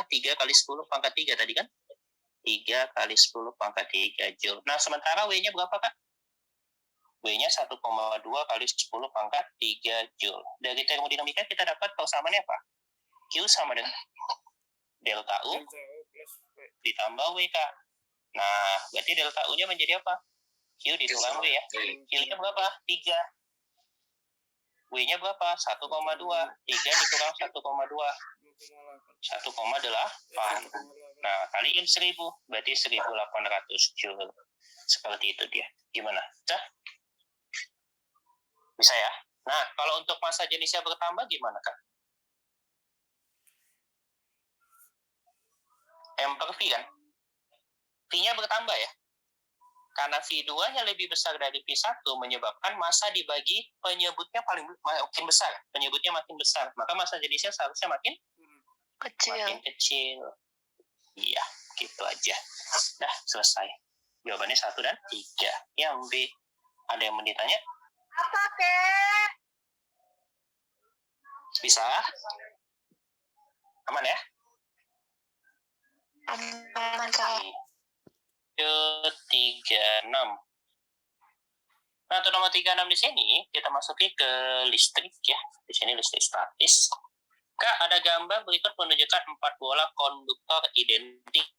3 kali 10 pangkat 3 tadi kan? 3 kali 10 pangkat 3 Joule. Nah, sementara W-nya berapa, Kak? W-nya 1,2 kali 10 pangkat 3 Joule. Dari termodinamika kita dapat persamaannya apa? Q sama dengan delta U ditambah W, Kak. Nah, berarti delta U-nya menjadi apa? Q dikurang W ya. Q-nya berapa? 3. W-nya berapa? 1,2. 3 dikurang 1,2. 1,8. Nah, kaliin 1000. Berarti 1.800 Joule. Seperti itu dia. Gimana? Bisa? Bisa ya? Nah, kalau untuk massa jenisnya bertambah gimana, Kak? M per V kan? V-nya bertambah ya? Karena V2-nya lebih besar dari V1 menyebabkan massa dibagi penyebutnya makin besar. Penyebutnya makin besar. Maka massa jenisnya seharusnya makin kecil. Iya, gitu aja. Dah, selesai. Jawabannya 1 dan 3. Yang B. Ada yang mau ditanya? Apa, Kek? Bisa? Aman ya? Aman, Kak. 36. Nah, untuk nomor 36 di sini, kita masuki ke listrik ya. Di sini listrik statis. Kak, ada gambar berikut menunjukkan 4 bola konduktor identik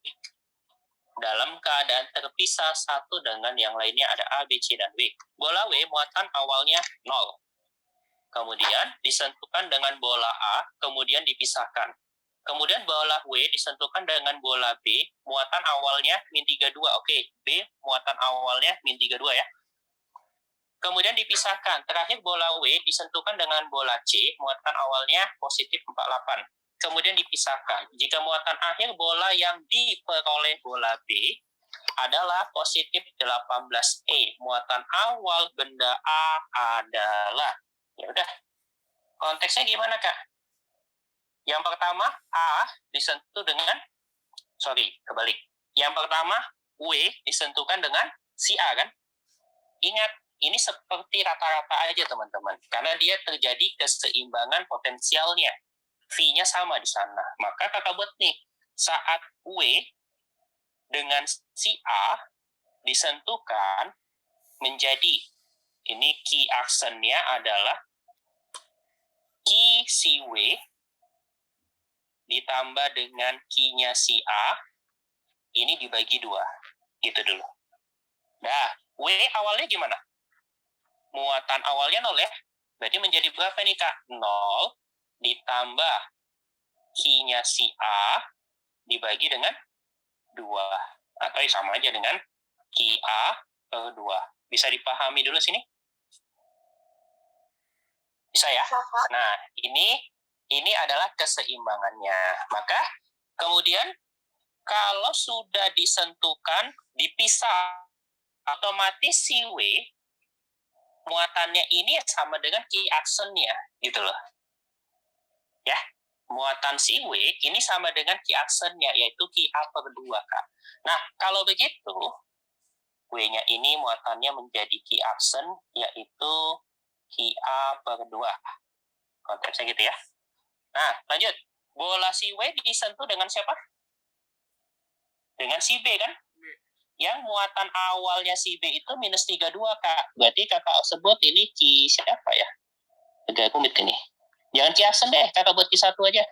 dalam keadaan terpisah satu dengan yang lainnya ada A, B, C, dan W. Bola W muatan awalnya 0. Kemudian disentuhkan dengan bola A, kemudian dipisahkan. Kemudian bola W disentuhkan dengan bola B, muatan awalnya -32. Oke, B muatan awalnya -32 ya. Kemudian dipisahkan. Terakhir bola W disentuhkan dengan bola C, muatan awalnya positif 48. Kemudian dipisahkan. Jika muatan akhir bola yang diperoleh bola B adalah positif 18E. Muatan awal benda A adalah, ya udah. Konteksnya gimana, Kak? Yang pertama A disentuh dengan, kebalik. Yang pertama W disentuhkan dengan si A kan? Ingat, ini seperti rata-rata aja teman-teman, karena dia terjadi keseimbangan potensialnya. V-nya sama di sana. Maka kakak buat nih, saat W dengan si A disentuhkan menjadi, ini key actionnya adalah key si W ditambah dengan key-nya si A, ini dibagi 2. Gitu dulu. Nah, W awalnya gimana? Muatan awalnya 0 ya. Berarti menjadi berapa nih, Kak? 0 ditambah key-nya si A dibagi dengan 2. Atau sama aja dengan key A per 2. Bisa dipahami dulu sini? Bisa ya? Nah, ini adalah keseimbangannya. Maka kemudian kalau sudah disentuhkan, dipisah, otomatis si W muatannya ini sama dengan key aksennya, gitu loh. Ya, muatan si W ini sama dengan key aksennya, yaitu key A per 2, Kak. Nah, kalau begitu, W-nya ini muatannya menjadi key aksen, yaitu key A per 2. Konteksnya gitu ya. Nah, lanjut. Bola si W disentuh dengan siapa? Dengan si B kan? Yang muatan awalnya si B itu minus 32, Kak. Berarti kakak sebut ini Ki siapa ya? Agak rumit ini. Jangan Ki aksen deh, kakak buat Ki 1 aja.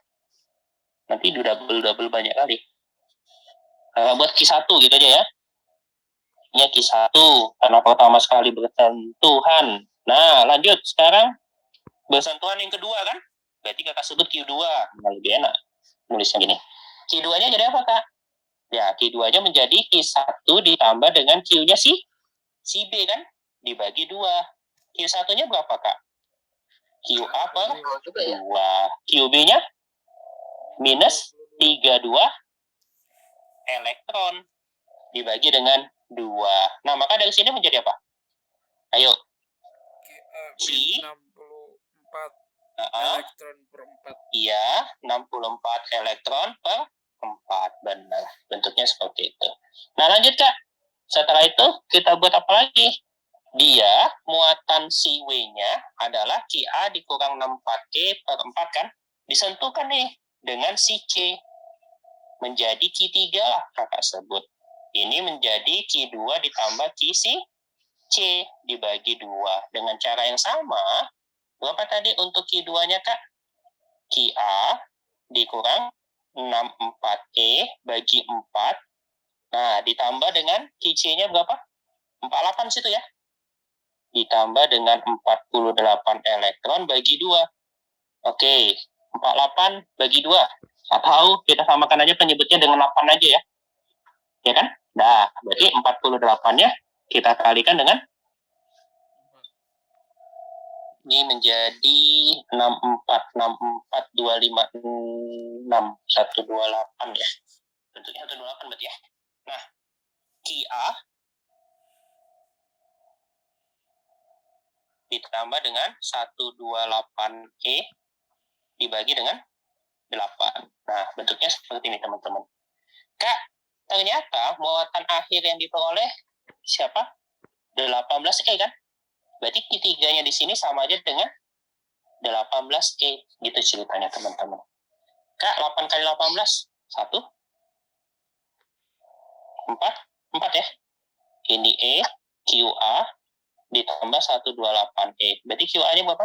Nanti double banyak kali. Kakak buat Ki 1 gitu aja ya. Ini Ki 1, karena pertama sekali bersentuhan. Nah, lanjut. Sekarang bersentuhan yang kedua kan? Berarti kakak sebut Q2. Nah, lebih enak nulisnya gini. Q2-nya jadi apa, Kak? Ya, Q2-nya menjadi Q1 ditambah dengan Q-nya si B kan? Dibagi 2. Q1-nya berapa, Kak? QA per 2. QB-nya minus 32 elektron dibagi dengan 2. Nah, maka dari sini menjadi apa? Ayo. Q 64 elektron per 4. Iya, 64 elektron per 4. Benar. Bentuknya seperti itu. Nah, lanjut, Kak. Setelah itu, kita buat apa lagi? Dia, muatan si W-nya adalah Qa dikurang 64E per 4 kan? Disentuhkan nih dengan si C. Menjadi Q3 lah kakak sebut. Ini menjadi Q2 ditambah Q si C dibagi 2. Dengan cara yang sama, berapa tadi untuk Q2-nya, Kak? Qa dikurang 64E bagi 4. Nah, ditambah dengan QC-nya berapa? 48 situ ya. Ditambah dengan 48 elektron bagi 2. Oke, 48 bagi 2. Atau kita samakan aja penyebutnya dengan 8 aja ya. Ya kan? Nah, berarti 48-nya kita kalikan dengan ini menjadi 64 128 ya. Bentuknya 128 berarti ya. Nah, Qa ditambah dengan 128E dibagi dengan 8. Nah, bentuknya seperti ini teman-teman. Kak, ternyata muatan akhir yang diperoleh siapa? 18E kan? Berarti Q3-nya di sini sama aja dengan 18E. Gitu ceritanya teman-teman. Kak, 8 kali 18? 1? 4 ya. Ini E, QA ditambah 128E. Berarti QA-nya berapa?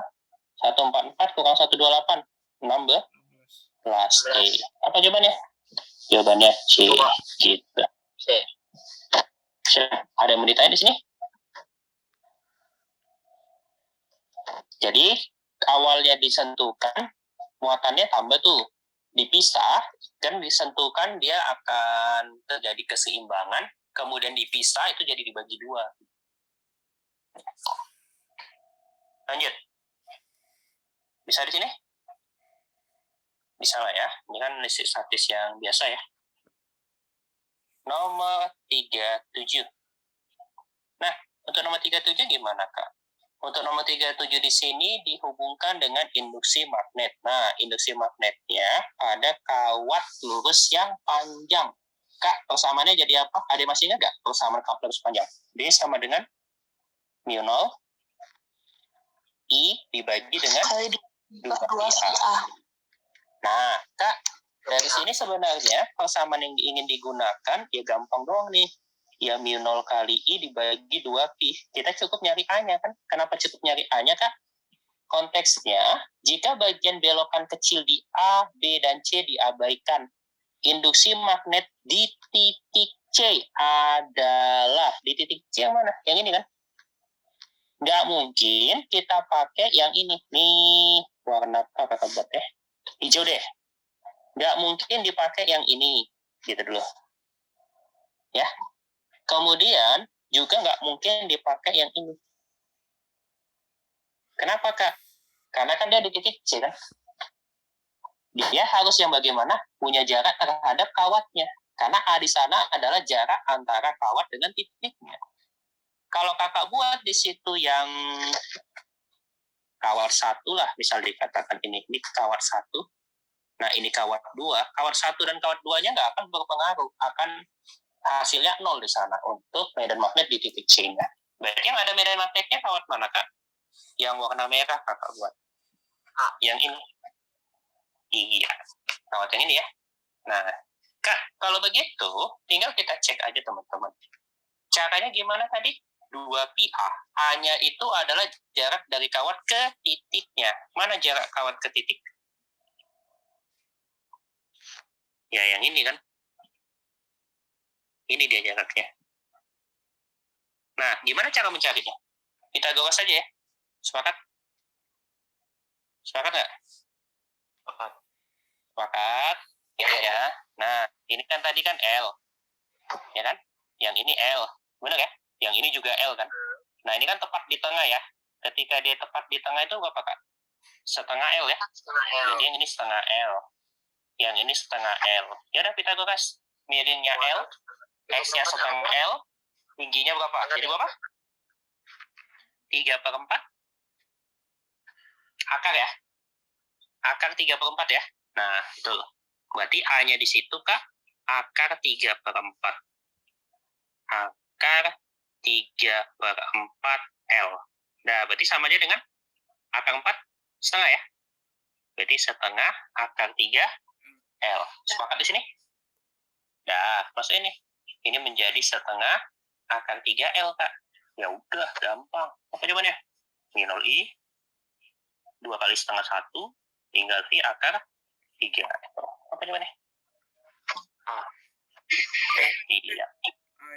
144 kurang 128. 16E. Apa jawabannya? Jawabannya C. Gitu. C. Ada yang mau ditanya di sini? Jadi, awalnya disentuhkan, muatannya tambah tuh. Dipisah, kan disentuhkan dia akan terjadi keseimbangan, kemudian dipisah itu jadi dibagi 2. Lanjut. Bisa di sini? Bisa lah ya. Ini kan list statis yang biasa ya. Nomor 37. Nah, untuk nomor 37 gimana, Kak? Untuk nomor 37 di sini dihubungkan dengan induksi magnet. Nah, induksi magnetnya ada kawat lurus yang panjang. Kak, persamaannya jadi apa? Ada masih ingat nggak persamaan kawat lurus panjang? D sama dengan mu 0 I dibagi dengan 2A. Nah, Kak, dari sini sebenarnya persamaan yang ingin digunakan ya gampang doang nih. Ya mu 0 kali I dibagi 2Pi. Kita cukup nyari A-nya kan? Kenapa cukup nyari A-nya, Kak? Konteksnya, jika bagian belokan kecil di A, B, dan C diabaikan, induksi magnet di titik C adalah, di titik C yang mana? Yang ini kan? Nggak mungkin kita pakai yang ini. Nih, warna apa kakak buat ya? Hijau deh. Nggak mungkin dipakai yang ini. Gitu dulu. Ya. Kemudian juga nggak mungkin dipakai yang ini. Kenapa, Kak? Karena kan dia di titik C kan. Dia harus yang bagaimana? Punya jarak terhadap kawatnya. Karena A di sana adalah jarak antara kawat dengan titiknya. Kalau kakak buat di situ yang kawat 1 lah, misal dikatakan ini kawat 1. Nah, ini kawat 2. Kawat 1 dan kawat 2-nya nggak akan berpengaruh. Akan hasilnya 0 di sana untuk medan magnet di titik C-nya. Berarti yang ada medan magnetnya kawat mana, Kak? Yang warna merah kakak buat. Yang ini. Iya. Kawat yang ini ya. Nah, Kak, kalau begitu, tinggal kita cek aja teman-teman. Caranya gimana tadi? 2pi A. A-nya itu adalah jarak dari kawat ke titiknya. Mana jarak kawat ke titik? Ya, yang ini kan. Ini dia jaraknya. Nah, gimana cara mencarinya? Kita golas saja ya. Sepakat? Sepakat nggak? Sepakat. Sepakat. Ya. Nah, ini kan tadi kan L. Ya kan? Yang ini L. Benar ya? Yang ini juga L kan? Nah, ini kan tepat di tengah ya. Ketika dia tepat di tengah itu berapa, Kak? Setengah L ya? Jadi yang ini setengah L. Yang ini setengah L. Ya udah, Pitagoras. Miringnya L. X-nya setengah L. Tingginya berapa? Jadi berapa? 3/4. Akar ya? Akar 3/4 ya? Nah, itu. Berarti A-nya di situ, Kak. Akar 3/4. Akar 3/4 L. Nah, berarti sama aja dengan akar 4 setengah ya? Berarti setengah akar 3 L. Sepakat di sini? Nah, masuk ini. Ini menjadi setengah akar 3 L, Kak. Ya udah, gampang. Apa jawabannya? Ini 0i. 2 kali setengah 1. Tinggal I akar 3 L. Apa jawabannya? A. Iya.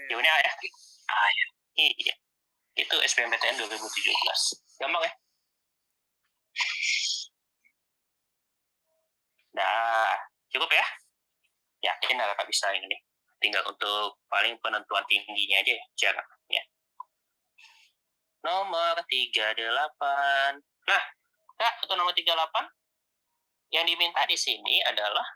Jawabannya A ya? A ya. Iya. Itu SBMPTN 2017. Gampang ya? Nah, cukup ya? Yakin kakak bisa ini nih. Tinggal untuk paling penentuan tingginya aja ya, jaraknya. Nomor 38. Nah, Kak, untuk nomor 38, yang diminta di sini adalah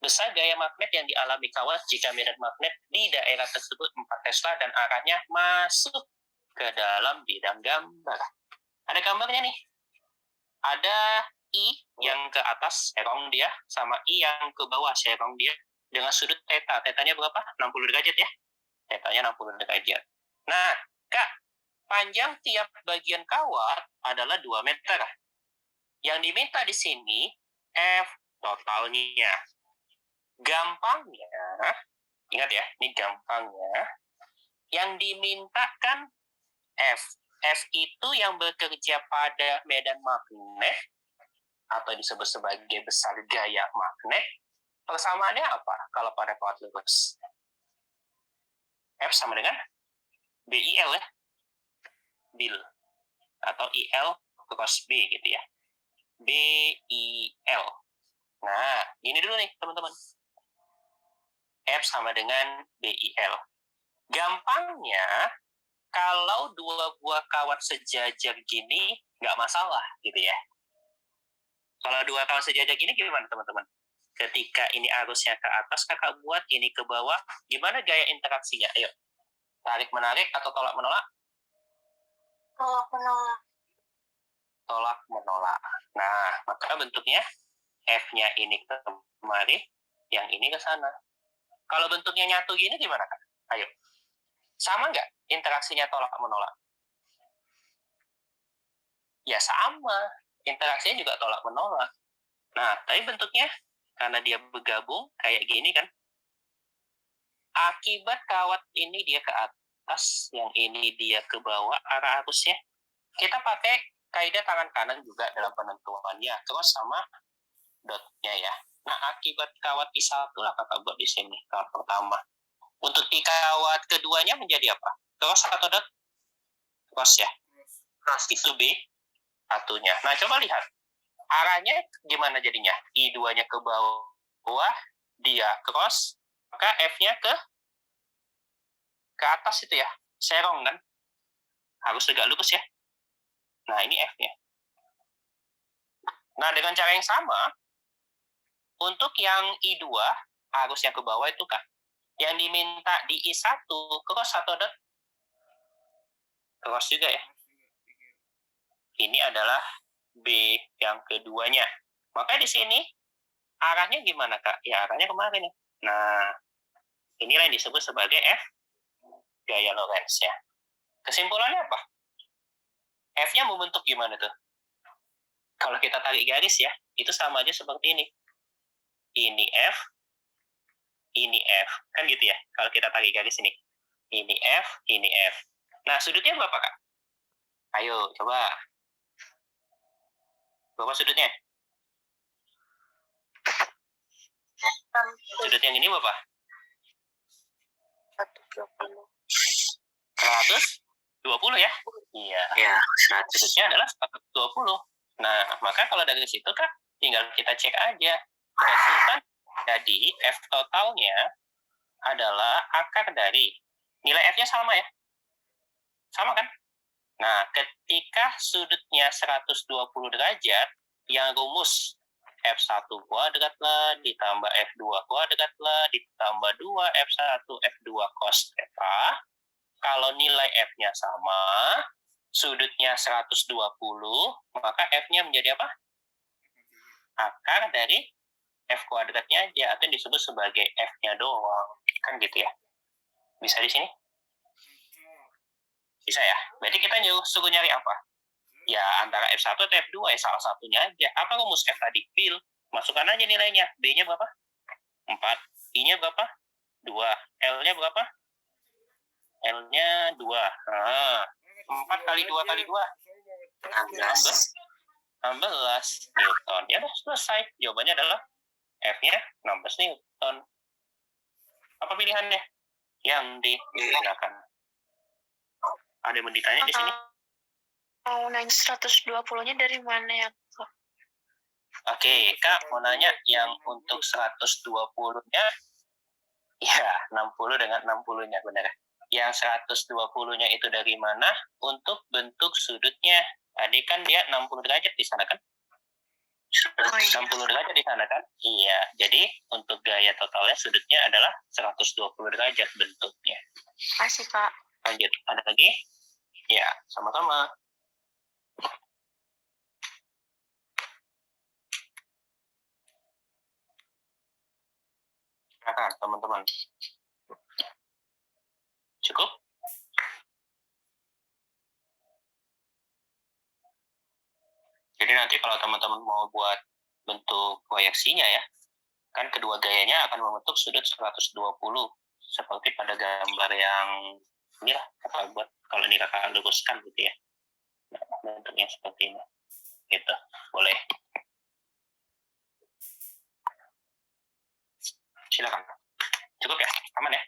besar gaya magnet yang dialami kawat jika medan magnet di daerah tersebut 4 Tesla dan arahnya masuk ke dalam bidang gambar. Ada gambarnya nih. Ada I yang ke atas, serong dia, sama I yang ke bawah, serong dia, dengan sudut theta. Tetanya berapa? 60 derajat ya? Tetanya 60 derajat. Nah, Kak, panjang tiap bagian kawat adalah 2 meter. Yang diminta di sini, F totalnya. Gampangnya, ingat ya, ini gampangnya, yang dimintakan F. F itu yang bekerja pada medan magnet, atau disebut sebagai besar gaya magnet. Persamaannya apa kalau pada kawat lurus? F sama dengan BIL ya, BIL, atau IL cross B gitu ya, BIL. Nah, gini dulu nih teman-teman, F sama dengan BIL. Gampangnya, kalau 2 buah kawat sejajar gini, nggak masalah gitu ya. Kalau 2 kawat sejajar gini gimana teman-teman? Ketika ini arusnya ke atas, kakak buat ini ke bawah, gimana gaya interaksinya? Ayo, tarik-menarik atau tolak-menolak? Tolak-menolak. Tolak-menolak. Nah, maka bentuknya F-nya ini ke kemari, yang ini ke sana. Kalau bentuknya nyatu gini gimana, Kak? Ayo. Sama nggak interaksinya tolak-menolak? Ya sama. Interaksinya juga tolak-menolak. Nah, tapi bentuknya, karena dia bergabung, kayak gini kan. Akibat kawat ini dia ke atas, yang ini dia ke bawah, arah arusnya. Kita pakai kaidah tangan kanan juga dalam penentuannya. Terus sama dotnya ya. Nah, akibat kawat I1 lah kakak buat di sini. Kawat pertama. Untuk di kawat keduanya menjadi apa? Cross atau dot? Cross ya. Cross itu B satunya. Nah, coba lihat. Arahnya gimana jadinya? I2-nya ke bawah, dia cross, maka F-nya ke atas itu ya. Serong kan? Harus tegak lurus ya. Nah, ini F-nya. Nah, dengan cara yang sama, untuk yang I2, harus yang ke bawah itu, Kak. Yang diminta di I1, cross atau dot? Cross juga ya. Ini adalah B yang keduanya. Maka di sini, arahnya gimana, Kak? Ya, arahnya kemana nih? Nah, inilah yang disebut sebagai F gaya Lorentz ya. Kesimpulannya apa? F-nya membentuk gimana tuh? Kalau kita tarik garis ya, itu sama aja seperti ini. Ini F, ini F. Kan gitu ya, kalau kita tarik garis ini. Ini F, ini F. Nah, sudutnya berapa, Kak? Ayo, coba. Berapa sudutnya? Sudut yang ini berapa? 120 ya? Iya. Ya, Sudutnya adalah 120. Nah, maka kalau dari situ, Kak, tinggal kita cek aja. Resultan jadi F totalnya adalah akar dari nilai F-nya sama ya? Sama kan? Nah, ketika sudutnya 120 derajat, yang rumus F1 kuadrat lah, ditambah F2 kuadrat lah, ditambah 2 F1, F2 cos theta. Kalau nilai F-nya sama, sudutnya 120, maka F-nya menjadi apa? Akar dari F kuadratnya aja, atau yang disebut sebagai F-nya doang. Kan gitu ya. Bisa di sini? Bisa ya? Berarti kita suruh nyari apa? Ya, antara F1 atau F2 ya, salah satunya aja. Apa rumus F tadi? Pil. Masukkan aja nilainya. B-nya berapa? 4. I-nya berapa? 2. L-nya berapa? L-nya 2. Nah, 4 kali 2 kali 2. 16 Newton. Ya udah, selesai. Jawabannya adalah F-nya 16 Newton. Apa pilihannya? Yang D. Silakan. Ada yang ditanya di sini? Mau nanya 120-nya dari mana ya, Kak? Oke, Kak mau nanya yang untuk 120-nya, ya 60 dengan 60-nya benar. Yang 120-nya itu dari mana? Untuk bentuk sudutnya. Tadi kan dia 60 derajat di sana kan? 60 derajat di sana kan? Iya, jadi untuk gaya totalnya sudutnya adalah 120 derajat bentuknya. Kasih, Kak. Lanjut, ada lagi? Ya, sama-sama. Silakan, teman-teman. Cukup? Jadi nanti kalau teman-teman mau buat bentuk proyeksinya ya, kan kedua gayanya akan membentuk sudut 120 seperti pada gambar yang ini lah, kakak buat kalau ini kakak luruskan gitu ya. Nah, bentuknya seperti ini. Gitu. Boleh. Silakan. Cukup ya? Aman ya?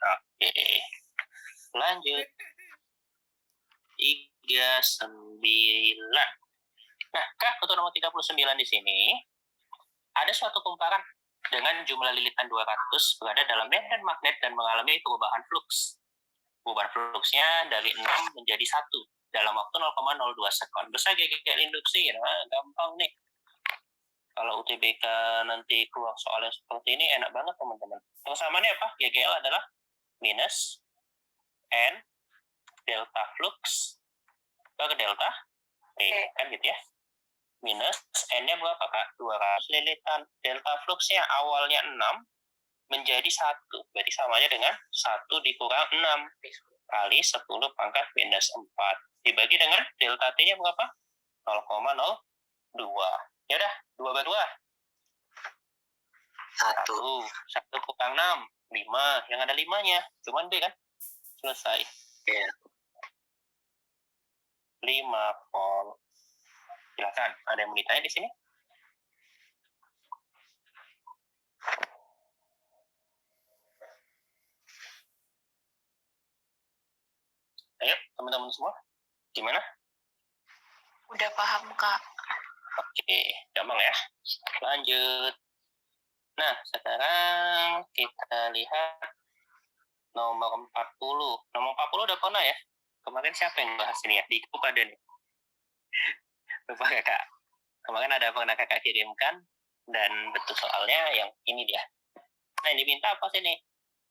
Oke. Lanjut. 39. Nah, Kak, untuk nomor 39 di sini, ada suatu kumparan dengan jumlah lilitan 200 berada dalam medan magnet dan mengalami perubahan fluks. Perubahan fluksnya dari 6 menjadi 1 dalam waktu 0,02 sekon. Besar GGL induksi, nah gampang nih. Kalau UTBK nanti keluar soalnya seperti ini, enak banget teman-teman. Persamaannya apa? GGL adalah minus N delta flux per delta P, kan gitu ya. Minus N-nya berapa, Kak? 200 lilitan. Delta fluxnya awalnya 6 menjadi 1. Berarti samanya dengan 1 dikurang 6 kali 10 pangkat minus 4. Dibagi dengan delta T-nya berapa? 0,02. Ya udah, 2 per 2. 1 kurang 6. 5. Yang ada 5-nya. Cuman B kan? Selesai. Ya. 5 volt. Silakan, ada yang mau ditanya di sini? Ayo, teman-teman semua. Gimana? Udah paham, Kak. Oke, gampang ya. Lanjut. Nah, sekarang kita lihat nomor 40. Nomor 40 udah pernah ya? Kemarin siapa yang bahas ini ya? Di grup ada nih. Lupa kakak. Kemarin ada pernah kakak kirimkan, dan betul soalnya yang ini dia. Nah, ini minta apa sih nih?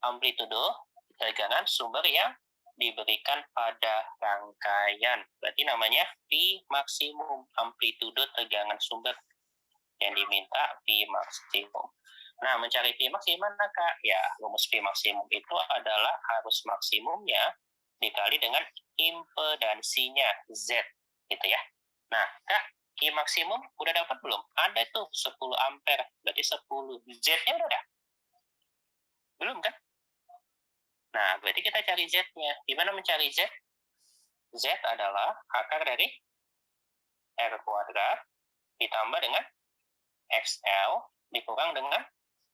Amplitudo tegangan sumber yang diberikan pada rangkaian. Berarti namanya V maksimum, amplitudo tegangan sumber yang diminta V maksimum. Nah, mencari V maksimum mana kak? Ya, rumus V maksimum itu adalah arus maksimumnya dikali dengan impedansinya Z, gitu ya. Nah, kak, V maksimum udah dapat belum? Ada tuh 10 ampere, berarti 10. Z-nya udah ada? Belum kan? Nah, berarti kita cari Z-nya. Gimana mencari Z? Z adalah akar dari R kuadrat ditambah dengan XL dikurang dengan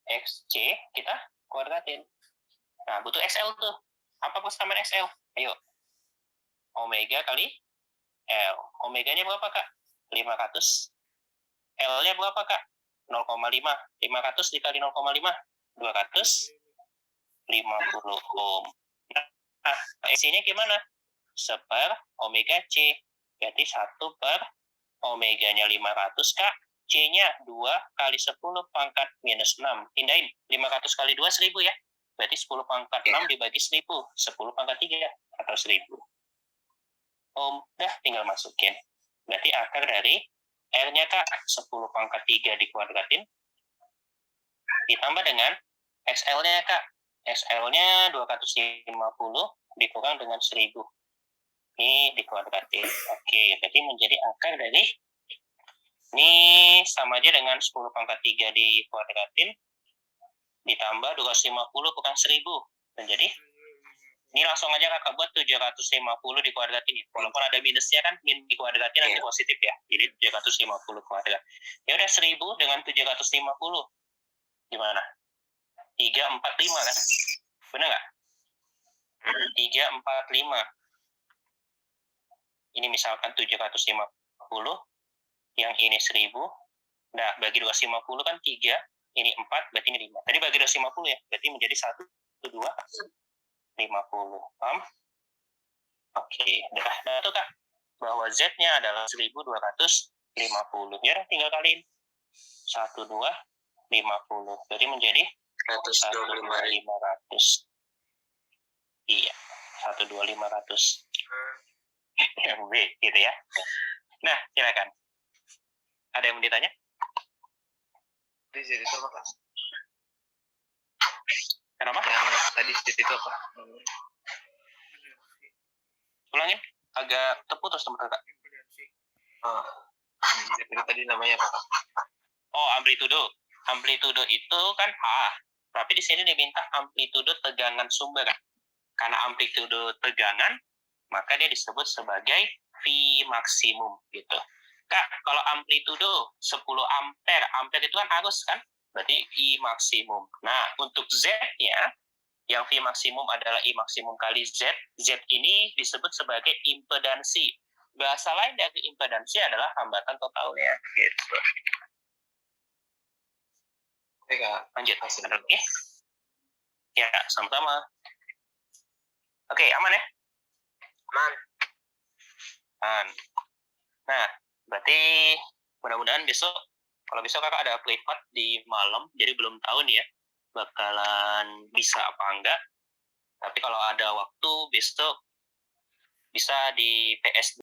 XC, kita kuadratin. Nah, butuh XL tuh. Apa persamaan XL? Ayo. Omega kali L. Omeganya berapa, Kak? 500. L-nya berapa, Kak? 0,5. 500 dikali 0,5. 250 ohm. Nah, XC-nya gimana? 1 per omega C. Berarti 1 per omeganya 500, Kak. C-nya 2 kali 10 pangkat minus 6. Pindahin. 500 kali 2, 1000 ya. Berarti 10 pangkat 6 dibagi 1000. 10 pangkat 3 atau 1000. Dah tinggal masukin. Berarti akar dari R-nya, Kak, 10 pangkat 3 dikuadratin. Ditambah dengan XL-nya, Kak. XL-nya 250 dikurang dengan 1000. Ini dikuadratin. Oke, berarti menjadi akar dari ini sama aja dengan 10 pangkat 3 dikuadratin ditambah 250 kurang 1000. Menjadi ini langsung aja kakak buat 750 dikuadratin. Walaupun ada minusnya kan, min dikuadratin nanti positif ya. Jadi 750 kuadrat. Ya udah 1000 dengan 750. Gimana? 345 kan? Benar nggak? 345. Ini misalkan 750, yang ini 1000. Nah, bagi 250 kan 3, ini 4, berarti ini 5. Tadi bagi 250 ya, berarti menjadi 1, 2, 50. Paham? Oke, nah itu Kak, bahwa Z-nya adalah 1250. Ya udah tinggal kaliin. 1, 2, 50. Jadi menjadi 12500. Iya, 12500. Yang B gitu ya. Nah, silakan. Ada yang mau ditanya? Tadi Z itu apa, Kak? Kenapa? Yang tadi Z itu apa? Ulangin, agak terputus teman-teman. Z itu tadi namanya apa, Kak? Oh, amplitudo. Amplitudo itu kan A, tapi di sini diminta amplitudo tegangan sumber. Karena amplitudo tegangan, maka dia disebut sebagai V maksimum gitu. Kak, kalau amplitudo 10 ampere, ampere itu kan arus kan? Berarti I maksimum. Nah, untuk Z-nya, yang V maksimum adalah I maksimum kali Z. Z ini disebut sebagai impedansi. Bahasa lain dari impedansi adalah hambatan totalnya. Gitu. Oke, Kak. Lanjut. Oke. Ya, sama-sama. Oke, aman ya? Aman. Nah, berarti mudah-mudahan besok, kalau besok kakak ada privat di malam, jadi belum tahu nih ya, bakalan bisa apa enggak. Tapi kalau ada waktu besok, bisa di PS